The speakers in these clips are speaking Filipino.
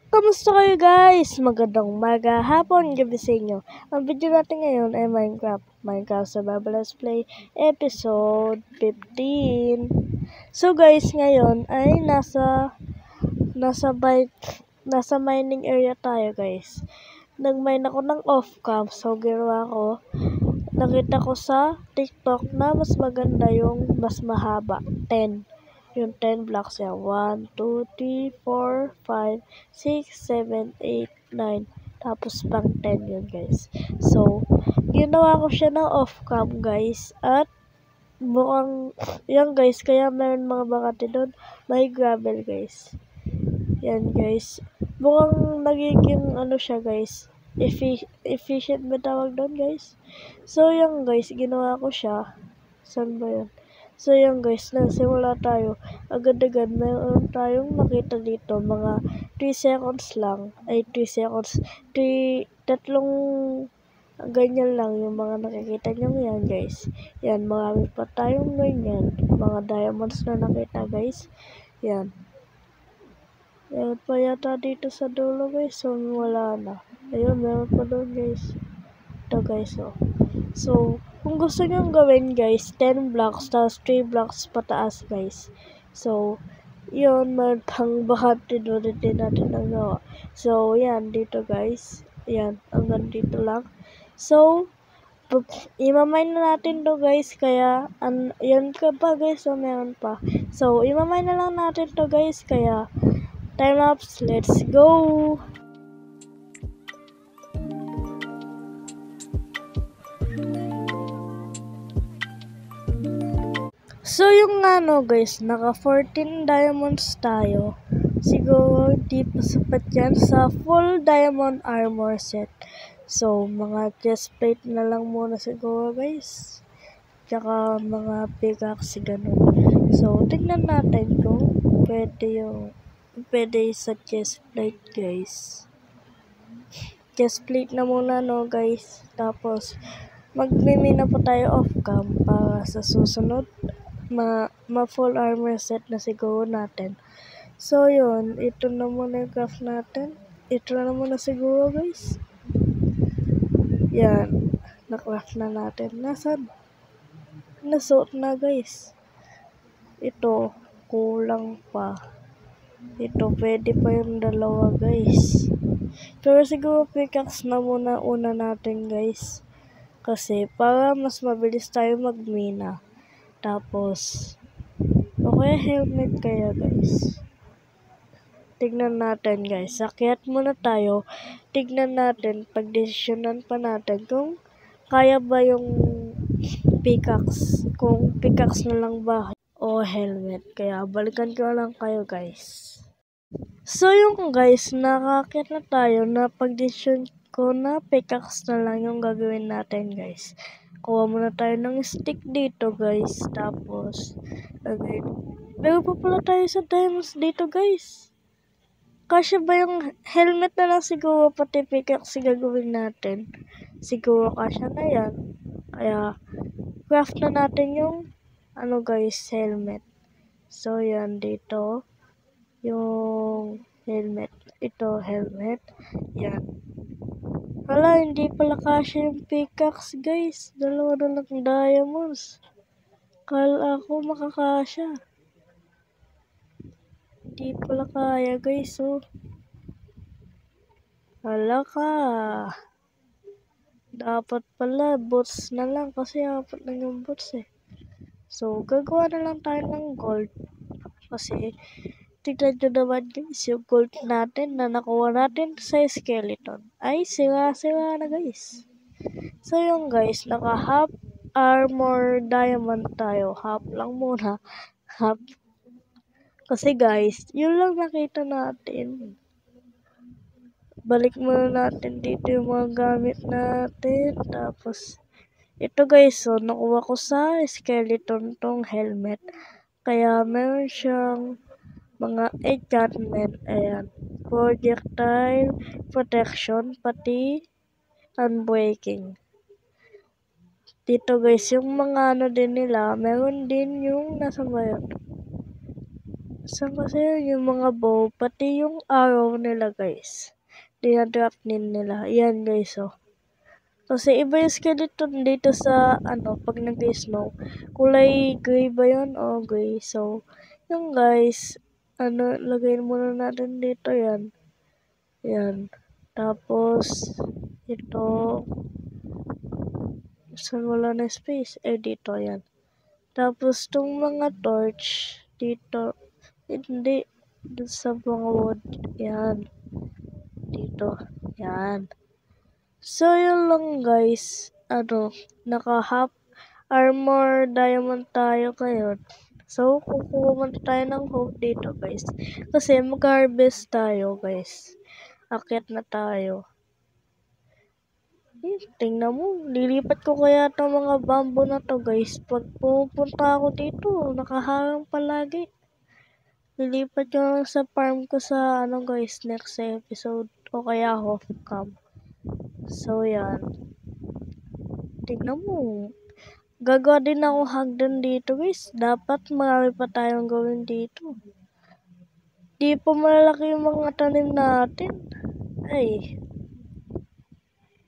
Kamusta kayo guys? Magandang umaga, hapon, gabi sa inyo. Ang video natin ngayon ay Minecraft Survival Let's Play Episode 15. So guys, ngayon ay nasa mining area tayo guys. Nag-mine ako ng off-cam. So ginawa ko, nakita ko sa TikTok na mas maganda yung mas mahaba, 10. Yung 10 blocks yan. 1, 2, 3, 4, 5, 6, 7, 8, 9. Tapos pang 10 yun guys. So, ginawa ko siya ng off-cam guys. At mukhang, yan guys, kaya meron mga bakante doon. May gravel guys. Yan guys. Mukhang nagiging ano siya guys. Efficient ba tawag doon guys? So, yan guys, ginawa ko siya. Saan ba yun? So yan guys, nagsimula tayo. Agad-agad meron tayong nakita dito. Mga 3 seconds lang. Ay 3 seconds. Tatlong ganyan lang yung mga nakikita nyo yan guys. Yan, marami pa tayong ganyan. Mga diamonds na nakita guys. Yan. Meron pa yata dito sa dulo guys. So wala na. Ayun, meron pa doon guys. Ito guys oh. So, kung gusto nyo gawin guys, 10 blocks, tapos 3 blocks pataas guys. So, yun, meron pang bakante doon din natin nagawa. So, yan, dito guys. Yan, hanggang dito lang. So, imamine na natin to guys, kaya, yan ka pa guys, so meron pa. So, imamine na lang natin to guys, kaya, time lapse, let's go! So, yung guys, naka 14 diamonds tayo. Siguro, di pa sapat yan sa full diamond armor set. So, mga chestplate na lang muna siguro, guys. Tsaka, mga pickaxe, ganun. So, tignan natin kung pwede sa chestplate, guys. Chestplate na muna, no, guys. Tapos, magmimina po tayo off-cam para sa susunod ma-full armor set na siguro natin. So, yun. Ito na muna yung craft natin. Ito na muna siguro, guys. Yan. Na-craft na natin. Nasaan? Nasuot na, guys. Ito. Kulang pa. Ito. Pwede pa yung dalawa, guys. Pero siguro pickaxe na muna una natin, guys. Kasi para mas mabilis tayo magmina. Tapos, okay, helmet kaya guys. Tignan natin guys. Akyat muna tayo. Tignan natin, pagdesisyonan pa natin kung kaya ba yung pickaxe. Kung pickaxe na lang ba o helmet. Kaya balikan ko lang kayo guys. So yung guys, nakakyat na tayo na pagdesisyon ko na pickaxe na lang yung gagawin natin guys. Kuha muna tayo ng stick dito guys. Tapos, meron pa pala tayo sa diamonds dito guys. Kasya ba yung helmet na lang siguro pati pickaxe gagawin natin? Siguro kasya na yan. Kaya, craft na natin yung guys, helmet. So, yan dito. Yung helmet. Ito, helmet. Yan. Wala, hindi pala kasya yung pickaxe, guys. Dalawa na lang diamonds. Kala ako makakasya. Hindi pala kaya, guys, oh. Wala ka. Dapat pala, boots na lang kasi apat lang yung boots, eh. So, gagawa na lang tayo ng gold. Kasi, tignan nyo naman guys, yung gold natin na nakuha natin sa skeleton ay sira-sira na guys. So yung guys, naka half armor diamond tayo. Half lang muna. Half. Kasi guys, yun lang nakita natin. Balik muna natin dito yung mga gamit natin. Tapos, ito guys, so nakuha ko sa skeleton tong helmet. Kaya meron siyang mga enchantment, ayan, projectile protection, pati unbreaking. Dito guys, yung mga din nila, meron din yung nasa bayan. So, kasi yung mga bow, pati yung arrow nila guys, dinadrop din nila. Yan guys, oh. Kasi iba yung skeleton dito sa, pag nag-snow. Kulay gray ba yun? O gray. So, yung guys, lagay muna natin dito yan. Yan. Tapos, ito, saan wala na space? Dito, yan. Tapos, itong mga torch, dito, hindi, dito sa mga wood, yan. Dito, yan. So, yun lang guys. Naka-half armor diamond tayo ngayon. So, kukuha muna tayo ng hope dito guys. Kasi mag-harvest tayo guys. Akyat na tayo. Tingnan mo, lilipat ko kaya itong mga bamboo na to guys. Pag pupunta ako dito, nakaharang palagi. Lilipat ko lang sa farm ko sa guys, next episode. O kaya off cam. So, yan. Tignan mo. Gagawa din ako hagdan dito guys. Dapat marami pa tayong gawin dito. Di pa malalaki yung mga tanim natin. Ay.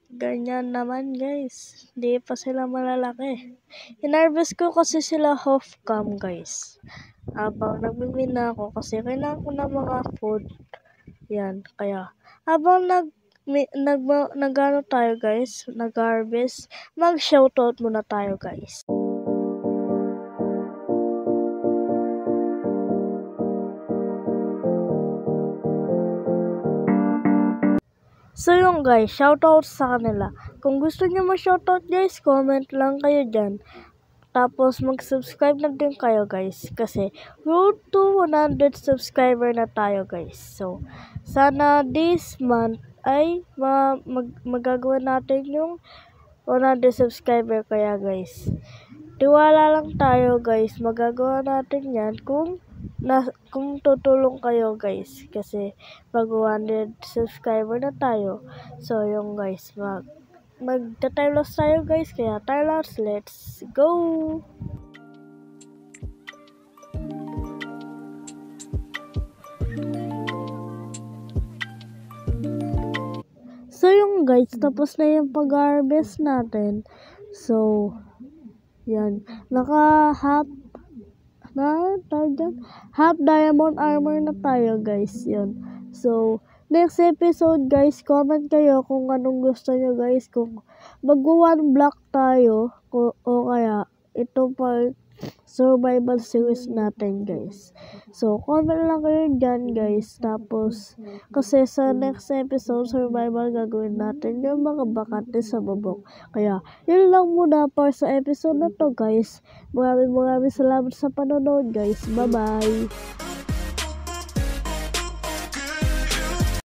Ganyan naman guys. Di pa sila malalaki. Hinarvest ko kasi sila off cam guys. Habang nagmimina ako kasi kailangan ko ng mga food. Yan. Kaya habang nagano tayo guys, nag-harvest, mag-shoutout muna tayo guys. So yung guys, shoutout sa kanila. Kung gusto niyo ma-shoutout guys, comment lang kayo dyan. Tapos mag-subscribe na din kayo guys. Kasi road to 100 subscriber na tayo guys. So, sana this month ay magagawa natin yung 100 subscriber kaya guys. Tiwala lang tayo guys. Magagawa natin yan kung tutulong kayo guys. Kasi pag 100 subscriber na tayo. So yung guys, magta-time lapse tayo guys. Kaya time lapse, let's go! So yung guys, tapos na yung pag-harvest natin. So, yan. Half diamond armor na tayo guys. Yan. So, next episode guys, comment kayo kung anong gusto nyo guys. Kung mag-1 block tayo o kaya ito pa survival series natin guys. So, comment lang kayo dyan guys. Tapos, kasi sa next episode, survival gagawin natin yung mga bakante sa bubong. Kaya, yun lang muna para sa episode na to guys. Maraming salamat sa panonood guys. Bye-bye!